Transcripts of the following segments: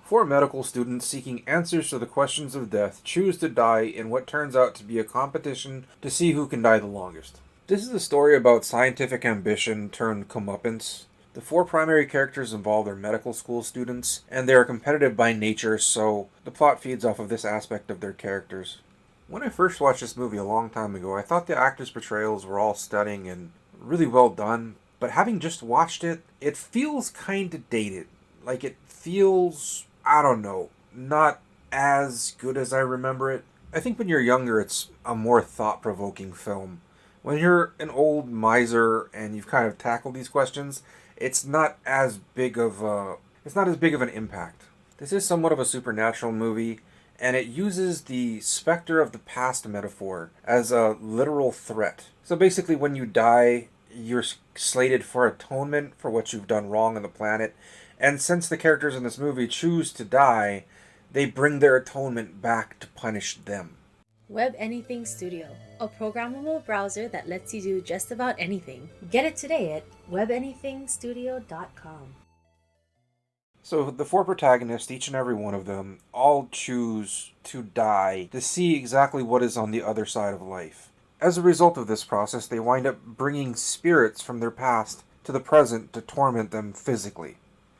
Four medical students seeking answers to the questions of death choose to die in what turns out to be a competition to see who can die the longest. This is a story about scientific ambition turned comeuppance. The four primary characters involved are medical school students, and they are competitive by nature, so the plot feeds off of this aspect of their characters. When I first watched this movie a long time ago, I thought the actors' portrayals were all stunning and really well done, but having just watched it, it feels kinda dated. Like, it feels, I don't know, not as good as I remember it. I think when you're younger, it's a more thought provoking film. When you're an old miser and you've kind of tackled these questions, it's not as big of a it's not as big of an impact. This is somewhat of a supernatural movie, and it uses the specter of the past metaphor as a literal threat. So basically, when you die, you're slated for atonement for what you've done wrong on the planet, and since the characters in this movie choose to die, they bring their atonement back to punish them. Web Anything Studio, a programmable browser that lets you do just about anything. Get it today at webanythingstudio.com. So the four protagonists, each and every one of them, all choose to die to see exactly what is on the other side of life. As a result of this process, they wind up bringing spirits from their past to the present to torment them physically.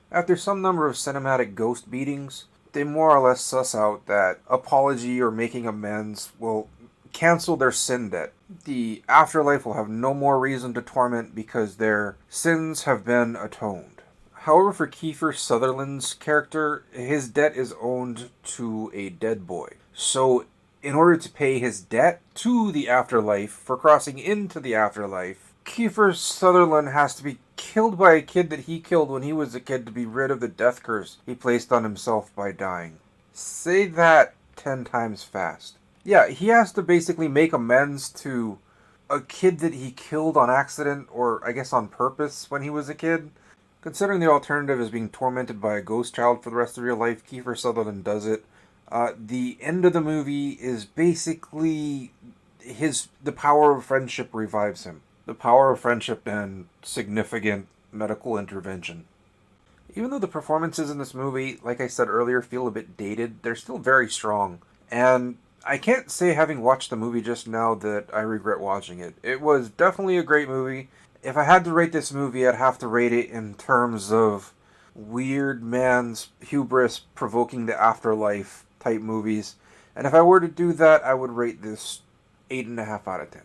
After some number of cinematic ghost beatings, they more or less suss out that apology or making amends will cancel their sin debt. The afterlife will have no more reason to torment because their sins have been atoned. However, for Kiefer Sutherland's character, his debt is owed to a dead boy. So, in order to pay his debt to the afterlife for crossing into the afterlife, Kiefer Sutherland has to be killed by a kid that he killed when he was a kid to be rid of the death curse he placed on himself by dying. Say that 10 times fast. Yeah, he has to basically make amends to a kid that he killed on accident, or I guess on purpose, when he was a kid. Considering the alternative is being tormented by a ghost child for the rest of your life, Kiefer Sutherland does it. The end of the movie is basically the power of friendship revives him. The power of friendship and significant medical intervention. Even though the performances in this movie, like I said earlier, feel a bit dated, they're still very strong. And I can't say, having watched the movie just now, that I regret watching it. It was definitely a great movie. If I had to rate this movie, I'd have to rate it in terms of weird man's hubris provoking the afterlife type movies. And if I were to do that, I would rate this 8.5 out of 10.